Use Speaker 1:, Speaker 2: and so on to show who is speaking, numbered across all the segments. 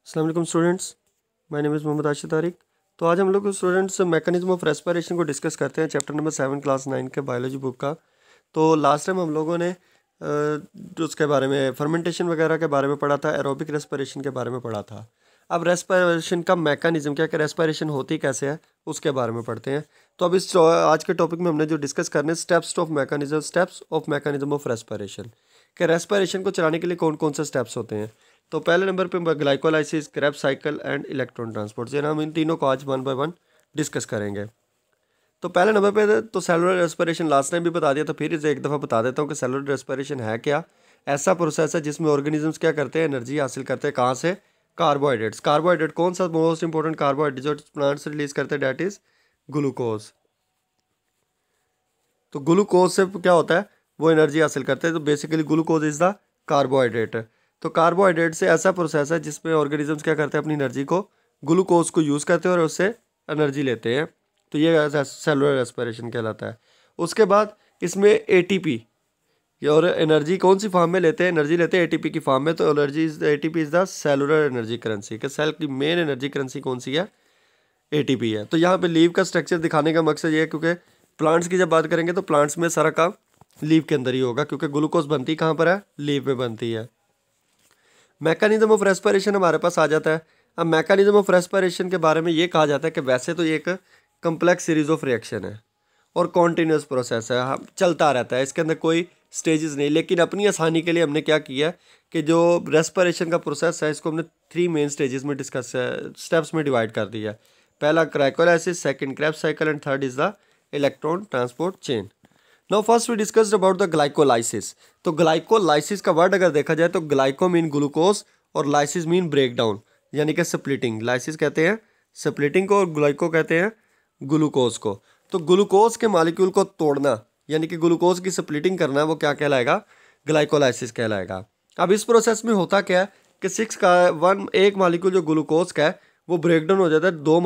Speaker 1: अस्सलाम वालेकुम students, my name is Mohammad Ashif Tariq. तो आज हम लोग स्टूडेंट्स मैकेनिज्म ऑफ रेस्पिरेशन को डिस्कस करते हैं, चैप्टर नंबर 7 क्लास 9 के बायोलॉजी बुक का। तो लास्ट टाइम हम लोगों ने उसके बारे में फर्मेंटेशन वगैरह के बारे में पढ़ा था, एरोबिक रेस्पिरेशन के बारे में पढ़ा था। अब रेस्पिरेशन का मैकेनिज्म क्या, रेस्पिरेशन होती कैसे है, उसके बारे में पढ़ते हैं। तो अब इस आज के टॉपिक में हमने जो डिस्कस करने steps of mechanism of respiration, कि रेस्पिरेशन को चलाने के लिए कौन कौन से स्टेप्स होते हैं। तो पहले नंबर पे glycolysis, Krebs cycle and electron transport, जो हम इन तीनों को आज 1 बाय 1 डिस्कस करेंगे। तो पहले नंबर पे तो सेलुलर रेस्पिरेशन लास्ट टाइम भी बता दिया, तो फिर इसे एक दफ़ा बता देता हूँ कि सेलुलर रेस्पिरेशन है क्या। ऐसा प्रोसेस है जिसमें ऑर्गेनिजम्स क्या करते हैं, एनर्जी हासिल करते हैं। कहाँ से? कार्बोहाइड्रेट्स। कार्बोहाइड्रेट कौन सा मोस्ट इंपॉर्टेंट कार्बोहाइड्रेट जो प्लांट्स रिलीज करते हैं, डैट इज ग्लूकोज। तो ग्लूकोज से क्या होता है, वो एनर्जी हासिल करते हैं। तो basically glucose is the carbohydrate. तो कार्बोहाइड्रेट से ऐसा प्रोसेस है जिसमें ऑर्गेनिजम्स क्या करते हैं, अपनी एनर्जी को ग्लूकोज को यूज़ करते हैं और उससे एनर्जी लेते हैं। तो ये सेलुलर रेस्पिरेशन कहलाता है। उसके बाद इसमें एटीपी, और एनर्जी कौन सी फॉर्म में लेते हैं, एनर्जी लेते हैं एटीपी की फॉर्म में। तो ATP is the cellular energy currency, कि सेल की मेन एनर्जी करेंसी कौन सी है, एटीपी है। तो यहाँ पे लीव का स्ट्रक्चर दिखाने का मकसद ये है, क्योंकि प्लांट्स की जब बात करेंगे तो प्लांट्स में सारा काम लीव के अंदर ही होगा, क्योंकि ग्लूकोज बनती कहाँ पर है, लीव में बनती है। मैकेनिज्म ऑफ रेस्पिरेशन हमारे पास आ जाता है। अब मैकेनिज्म ऑफ रेस्पिरेशन के बारे में ये कहा जाता है कि वैसे तो ये एक कम्प्लेक्स सीरीज ऑफ रिएक्शन है और कॉन्टीन्यूस प्रोसेस है, चलता रहता है, इसके अंदर कोई स्टेजेस नहीं। लेकिन अपनी आसानी के लिए हमने क्या किया कि जो रेस्पिरेशन का प्रोसेस है इसको हमने 3 मेन स्टेजेस में डिस्कस स्टेप्स में डिवाइड कर दिया। पहला glycolysis, second Krebs cycle and third is the electron transport chain. Now first we discussed about the glycolysis. तो ग्लाइकोलाइसिस का वर्ड अगर देखा जाए तो ग्लाइको मीन ग्लूकोज और लाइसिस मीन ब्रेक डाउन, यानी कि स्प्लिटिंग। लाइसिस कहते हैं स्प्लिटिंग को और ग्लाइको कहते हैं ग्लूकोज को। तो ग्लूकोज के मॉलिक्यूल को तोड़ना यानी कि ग्लूकोज की स्प्लिटिंग करना, वो क्या कहलाएगा, ग्लाइकोलाइसिस कहलाएगा। अब इस प्रोसेस में होता क्या है कि एक मॉलिक्यूल जो ग्लूकोज का है वो ब्रेक डाउन हो जाता है 2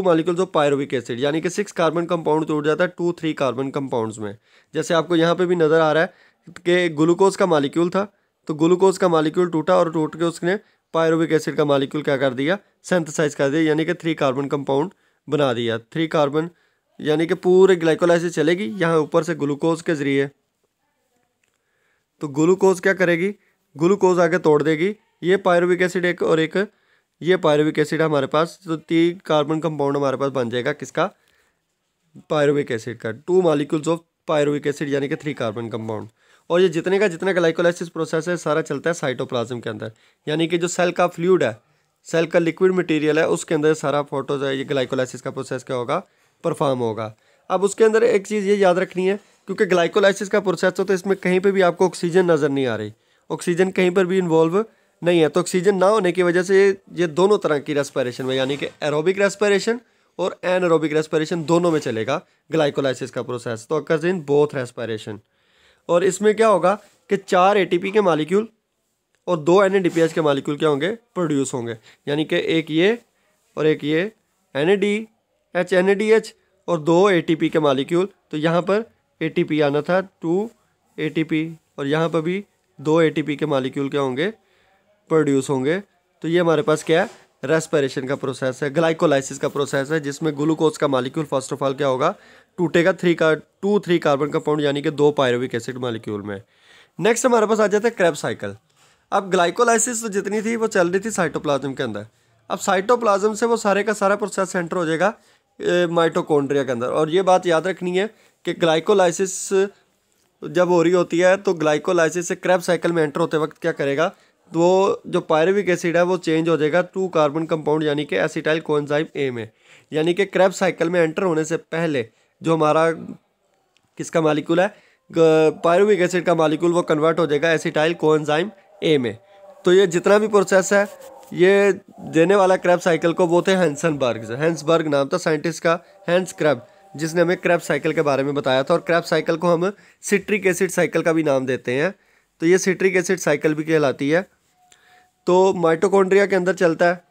Speaker 1: मॉलिक्यूल्स ऑफ पायरुविक एसिड, यानी कि 6 कार्बन कंपाउंड टूट जाता है 2-3 कार्बन कंपाउंड्स में। जैसे आपको यहाँ पे भी नज़र आ रहा है कि ग्लूकोज का मॉलिक्यूल था, तो ग्लूकोज का मॉलिक्यूल टूटा और टूट के उसने पायरुविक एसिड का मॉलिक्यूल क्या कर दिया, सिंथेसाइज कर दिया, यानी कि 3 कार्बन कंपाउंड बना दिया। 3 कार्बन यानी कि पूरे ग्लाइकोलाइसिस चलेगी यहाँ ऊपर से ग्लूकोज के ज़रिए। तो ग्लूकोज क्या करेगी, ग्लूकोज आगे तोड़ देगी ये पायरुविक एसिड एक और एक ये पायरुविक एसिड हमारे पास, तो 3 कार्बन कंपाउंड हमारे पास बन जाएगा किसका, पायरुविक एसिड का। 2 मॉलिक्यूल्स ऑफ पायरुविक एसिड यानी कि 3 कार्बन कंपाउंड। और ये जितने का जितना ग्लाइकोलाइसिस प्रोसेस है सारा चलता है साइटोप्लाज्म के अंदर, यानी कि जो सेल का फ्लूइड है, सेल का लिक्विड मटेरियल है, उसके अंदर सारा फोटोज है, ये ग्लाइकोलाइसिस का प्रोसेस क्या होगा, परफॉर्म होगा। अब उसके अंदर एक चीज़ ये याद रखनी है, क्योंकि ग्लाइकोलाइसिस का प्रोसेस हो तो इसमें कहीं पे भी आपको ऑक्सीजन नज़र नहीं आ रही, ऑक्सीजन कहीं पर भी इन्वॉल्व नहीं है। तो ऑक्सीजन ना होने की वजह से ये दोनों तरह की रेस्पिरेशन में, यानी कि एरोबिक रेस्पिरेशन और एनएरोबिक रेस्पिरेशन दोनों में चलेगा ग्लाइकोलाइसिस का प्रोसेस। तो अकर्स इन बोथ रेस्पिरेशन। और इसमें क्या होगा कि 4 एटीपी के मॉलिक्यूल और 2 NADPH के मॉलिक्यूल क्या होंगे, प्रोड्यूस होंगे, यानी कि एक ये और एक ये NADH और 2 ATP के मॉलिक्यूल। तो यहाँ पर ATP आना था 2 ATP और यहाँ पर भी 2 ATP के मॉलिक्यूल क्या होंगे, प्रोड्यूस होंगे। तो ये हमारे पास क्या है, रेस्पिरेशन का प्रोसेस है, ग्लाइकोलाइसिस का प्रोसेस है, जिसमें ग्लूकोज का मॉलिक्यूल फर्स्ट ऑफ ऑल क्या होगा, टूटेगा 3 कार्बन कंपाउंड यानी कि 2 पायरुविक एसिड मॉलिक्यूल में। नेक्स्ट हमारे पास आ जाता है क्रेब्स साइकिल। अब ग्लाइकोलाइसिस तो जितनी थी वो चल रही थी साइटोप्लाज्म के अंदर। अब साइटोप्लाज्म से वो सारे का सारा प्रोसेस सेंटर हो जाएगा माइटोकॉन्ड्रिया के अंदर। और ये बात याद रखनी है कि ग्लाइकोलाइसिस जब हो रही होती है तो ग्लाइकोलाइसिस से क्रेब्स साइकिल में एंटर होते वक्त क्या करेगा, तो जो पायरुविक एसिड है वो चेंज हो जाएगा 2 कार्बन कंपाउंड यानी कि एसिटाइल कोएंजाइम ए में। यानी कि क्रेब्स साइकिल में एंटर होने से पहले जो हमारा किसका मॉलिक्यूल है, पायरुविक एसिड का मॉलिक्यूल, वो कन्वर्ट हो जाएगा एसिटाइल कोएंजाइम ए में। तो ये जितना भी प्रोसेस है ये देने वाला क्रेब्स साइकिल को वो थे हैंसबर्ग नाम था साइंटिस्ट का, हैंस क्रेब, जिसने हमें क्रेब्स साइकिल के बारे में बताया था। और क्रेब्स साइकिल को हम सिट्रिक एसिड साइकिल का भी नाम देते हैं। तो ये सिट्रिक एसिड साइकिल भी कहलाती है। तो माइटोकॉन्ड्रिया के अंदर चलता है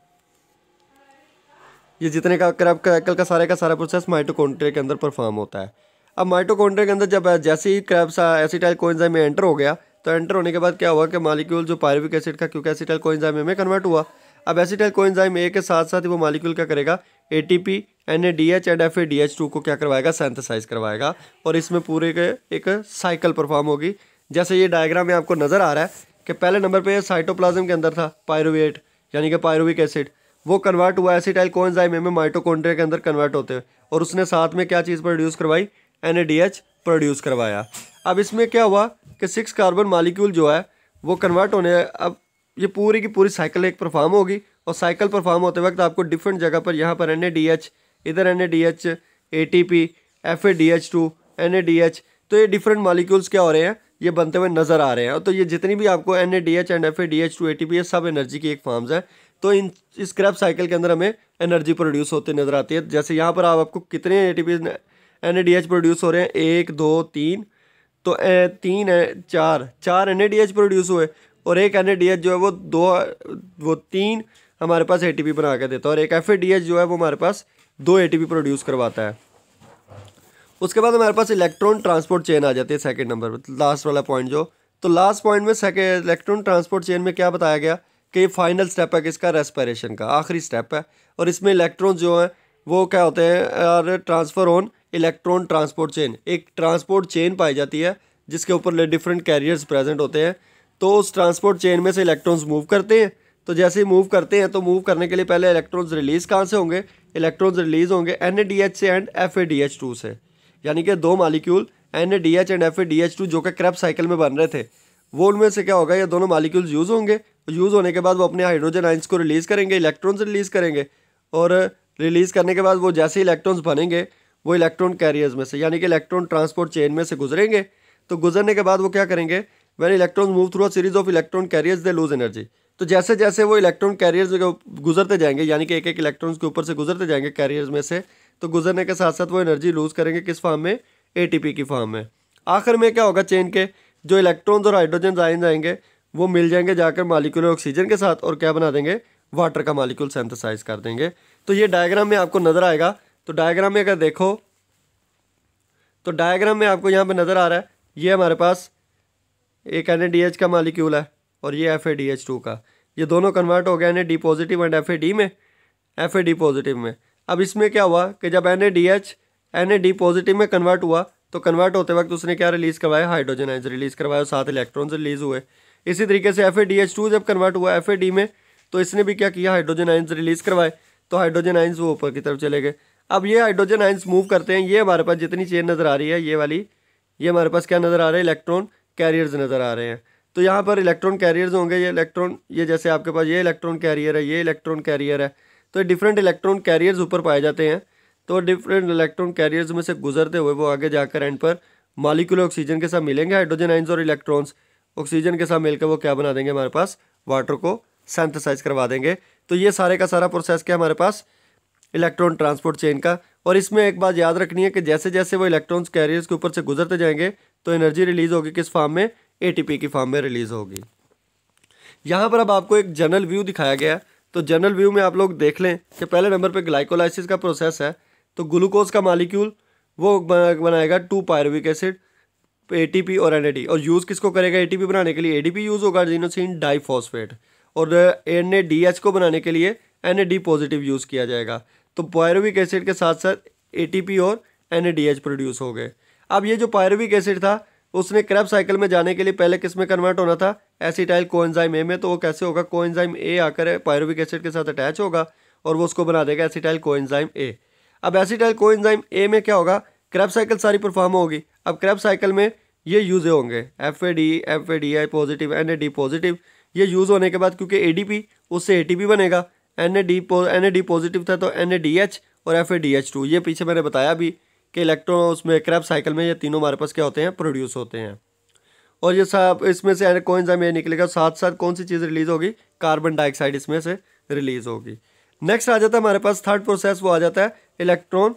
Speaker 1: ये जितने का क्रेब साइकिल का सारा प्रोसेस माइटोकॉन्ड्रिया के अंदर परफॉर्म होता है। अब माइटोकॉन्ड्रिया के अंदर जब जैसे ही क्रेब्स एसिटाइल कोएंजाइम में एंटर हो गया तो एंटर होने के बाद क्या हुआ कि मालिक्यूल जो पायरुविक एसिड का क्योंकि एसिटाइल कोएंजाइम ए में कन्वर्ट हुआ। अब एसिटाइल कोएंजाइम ए के साथ साथ ही वो मालिक्यूल क्या करेगा, ATP, NADH एंड FADH2 को क्या करवाएगा, सिंथेसाइज करवाएगा और इसमें पूरे के एक साइकिल परफॉर्म होगी। जैसे ये डायग्राम में आपको नज़र आ रहा है कि पहले नंबर पे साइटोप्लाज्म के अंदर था पायरुवेट यानी कि पायरुविक एसिड, वो कन्वर्ट हुआ एसिटाइल कोएंजाइम ए में माइटोकॉन्ड्रिया के अंदर कन्वर्ट होते हैं और उसने साथ में क्या चीज़ प्रोड्यूस करवाई, NADH प्रोड्यूस करवाया। अब इसमें क्या हुआ कि 6 कार्बन मालिक्यूल जो है वो कन्वर्ट होने, अब ये पूरी की पूरी साइकिल एक परफॉर्म होगी और साइकिल परफॉर्म होते वक्त आपको डिफरेंट जगह पर यहाँ पर NADH, इधर NADH, ATP, FADH2, NADH, तो ये डिफरेंट मालिक्यूल्स क्या हो रहे हैं, ये बनते हुए नज़र आ रहे हैं। तो ये जितनी भी आपको NADH एंड FADH2, ATP, ये सब एनर्जी की एक फॉर्म्स है। तो इस क्रैब साइकिल के अंदर हमें एनर्जी प्रोड्यूस होते नज़र आती है। जैसे यहाँ पर आपको कितने ATP NADH प्रोड्यूस हो रहे हैं, 1 2 3, तो 3 है, 4 NADH प्रोड्यूस हुए और एक NADH जो है वो 3 हमारे पास ATP बना के देता है और एक FADH जो है वो हमारे पास 2 ATP प्रोड्यूस करवाता है। उसके बाद हमारे पास इलेक्ट्रॉन ट्रांसपोर्ट चेन आ जाती है सेकंड नंबर पर, लास्ट वाला पॉइंट जो, तो लास्ट पॉइंट में सेकंड इलेक्ट्रॉन ट्रांसपोर्ट चेन में क्या बताया गया कि ये फाइनल स्टेप है किसका, रेस्पिरेशन का, आखिरी स्टेप है और इसमें इलेक्ट्रॉन जो है वो क्या होते हैं, और transfer on electron transport chain, एक ट्रांसपोर्ट चेन पाई जाती है जिसके ऊपर डिफरेंट कैरियर्स प्रेजेंट होते हैं। तो उस ट्रांसपोर्ट चेन में से इलेक्ट्रॉन्स मूव करते हैं। तो जैसे ही मूव करते हैं तो मूव करने के लिए पहले इलेक्ट्रॉन्स रिलीज़ कहाँ से होंगे, इलेक्ट्रॉन्स रिलीज़ होंगे NADH से एंड FADH2 से, यानी कि दो मालिक्यूल NADH एंड FADH2 जो कि क्रैब साइकिल में बन रहे थे, वो उनमें से क्या होगा, ये दोनों मालिक्यूल्स यूज़ होंगे। यूज़ होने के बाद वो अपने हाइड्रोजन आइंस को रिलीज़ करेंगे, इलेक्ट्रॉन्स रिलीज़ करेंगे और रिलीज़ करने के बाद वो जैसे इलेक्ट्रॉन्स बनेंगे वो इलेक्ट्रॉन कैरियर्स में से यानी कि इलेक्ट्रॉन ट्रांसपोर्ट चेन में से गुजरेंगे। तो गुजरने के बाद वो क्या करेंगे, when electrons move through a series of electron carriers they lose energy. तो जैसे जैसे वो इलेक्ट्रॉन कैरियर्स गुजरते जाएंगे यानी कि एक एक इलेक्ट्रॉन्स के ऊपर से गुजरते जाएंगे कैरियर्स में से, तो गुजरने के साथ साथ वो एनर्जी लूज़ करेंगे किस फॉर्म में, ATP की फॉर्म में। आखिर में क्या होगा, चेन के जो इलेक्ट्रॉन्स और हाइड्रोजन आयन आएंगे वो मिल जाएंगे जाकर मालिक्यूल ऑक्सीजन के साथ और क्या बना देंगे, वाटर का मालिक्यूल सिंथेसाइज कर देंगे। तो ये डायग्राम में आपको नज़र आएगा। तो डायग्राम में अगर देखो तो डायग्राम में आपको यहाँ पे नज़र आ रहा है, ये हमारे पास एक NADH का मालिक्यूल है और ये FADH2 का, ये दोनों कन्वर्ट हो गए NAD positive and FAD positive में। अब इसमें क्या हुआ कि जब NADH NAD पॉजिटिव में कन्वर्ट हुआ तो कन्वर्ट होते वक्त उसने क्या रिलीज़ करवाया, हाइड्रोजन आइंस रिलीज़ करवाया और साथ इलेक्ट्रॉन्स रिलीज़ हुए। इसी तरीके से FADH2 जब कन्वर्ट हुआ FAD में तो इसने भी क्या किया, हाइड्रोजन आइंस रिलीज़ करवाए, तो हाइड्रोजन आइंस वो ऊपर की तरफ चले गए। अब ये हाइड्रोजन आइंस मूव करते हैं, ये हमारे पास जितनी चेन नज़र आ रही है ये वाली, ये हमारे पास क्या नज़र आ रहा है, इलेक्ट्रॉन कैरियर्स नज़र आ रहे हैं। तो यहाँ पर इलेक्ट्रॉन कैरियर्स होंगे, ये इलेक्ट्रॉन, ये जैसे आपके पास ये इलेक्ट्रॉन कैरियर है, ये इलेक्ट्रॉन कैरियर है, तो डिफरेंट इलेक्ट्रॉन कैरियर्स ऊपर पाए जाते हैं। तो डिफरेंट इलेक्ट्रॉन कैरियर्स में से गुजरते हुए वो आगे जाकर एंड पर मॉलिक्यूल ऑक्सीजन के साथ मिलेंगे, हाइड्रोजन आइंस और इलेक्ट्रॉन्स ऑक्सीजन के साथ मिलकर वो क्या बना देंगे, हमारे पास वाटर को सिंथेसाइज करवा देंगे। तो ये सारे का सारा प्रोसेस क्या हमारे पास, इलेक्ट्रॉन ट्रांसपोर्ट चेन का। और इसमें एक बात याद रखनी है कि जैसे जैसे वो इलेक्ट्रॉन्स कैरियर्स के ऊपर से गुजरते जाएंगे तो एनर्जी रिलीज़ होगी किस फॉर्म में, ATP की फॉर्म में रिलीज़ होगी। यहाँ पर अब आपको एक जनरल व्यू दिखाया गया है। तो जनरल व्यू में आप लोग देख लें कि पहले नंबर पे ग्लाइकोलाइसिस का प्रोसेस है। तो ग्लूकोज का मालिक्यूल वो बनाएगा 2 पायरुविक एसिड, ATP और NAD, और यूज़ किसको करेगा, ATP बनाने के लिए ADP यूज़ होगा, एडिनोसिन डाइफॉस्फेट, और NADH को बनाने के लिए NAD पॉजिटिव यूज़ किया जाएगा। तो पायरुविक एसिड के साथ साथ ATP और NADH प्रोड्यूस हो गए। अब ये जो पायरुविक एसिड था उसने क्रैब साइकिल में जाने के लिए पहले किस में कन्वर्ट होना था, एसिटाइल कोएंजाइम ए में। तो वो कैसे होगा, कोएंजाइम ए आकर पायरुविक एसिड के साथ अटैच होगा और वो उसको बना देगा एसिटाइल कोएंजाइम ए। अब एसिटाइल कोएंजाइम ए में क्या होगा, क्रैब साइकिल सारी परफॉर्म होगी। अब क्रैब साइकिल में ये यूज़ होंगे FAD पॉजिटिव, NAD पॉजिटिव। ये यूज़ होने के बाद क्योंकि ADP उससे ATP बनेगा, NAD पॉजिटिव था तो NADH और FADH2, ये पीछे मैंने बताया भी कि इलेक्ट्रॉन उसमें क्रैब साइकिल में ये तीनों हमारे पास क्या होते हैं, प्रोड्यूस होते हैं। और ये सब इसमें से कोएंजाइम ए निकलेगा, साथ साथ कौन सी चीज़ रिलीज़ होगी, कार्बन डाइऑक्साइड इसमें से रिलीज़ होगी। नेक्स्ट आ जाता है हमारे पास थर्ड प्रोसेस, वो आ जाता है इलेक्ट्रॉन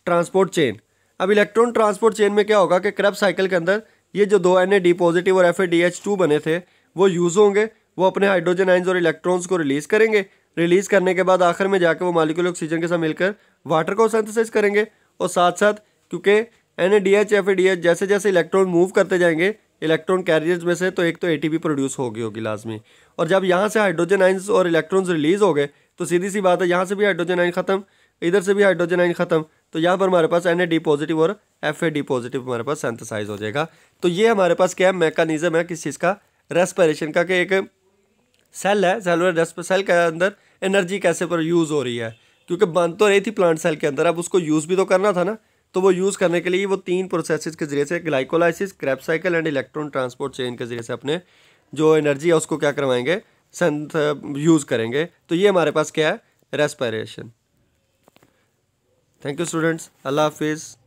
Speaker 1: ट्रांसपोर्ट चेन। अब इलेक्ट्रॉन ट्रांसपोर्ट चेन में क्या होगा कि क्रैब साइकिल के अंदर ये जो 2 NAD पॉजिटिव और FADH2 बने थे वो यूज़ होंगे, वो अपने हाइड्रोजन आइंस और इलेक्ट्रॉन्स को रिलीज़ करेंगे। रिलीज़ करने के बाद आखिर में जाकर वो मॉलिक्यूल ऑक्सीजन के साथ मिलकर वाटर को सिंथेसाइज करेंगे। और साथ साथ क्योंकि NADH FADH जैसे जैसे इलेक्ट्रॉन मूव करते जाएंगे इलेक्ट्रॉन कैरियर्स में से तो एक तो एटीपी प्रोड्यूस होगी लाजमी। और जब यहाँ से हाइड्रोजन आइंस और इलेक्ट्रॉन्स रिलीज हो गए तो सीधी सी बात है यहाँ से भी हाइड्रोजन आइन खत्म, इधर से भी हाइड्रोजन आइन खत्म, तो यहाँ पर हमारे पास Na- पॉजिटिव और Fa- पॉजिटिव हमारे पास सिंथेसाइज हो जाएगा। तो ये हमारे पास क्या मैकेनिज्म है किस चीज़ का, रेस्पिरेशन का, कि एक सेल है, सेल के अंदर एनर्जी कैसे पर यूज़ हो रही है, क्योंकि बन तो रही थी प्लांट सेल के अंदर, अब उसको यूज़ भी तो करना था ना। तो वो यूज़ करने के लिए वो 3 प्रोसेसेस के जरिए से, glycolysis, Krebs cycle and electron transport chain के जरिए से अपने जो एनर्जी है उसको क्या करवाएंगे, यूज़ करेंगे। तो ये हमारे पास क्या है, रेस्पिरेशन। थैंक यू स्टूडेंट्स, अल्लाह हाफिज़।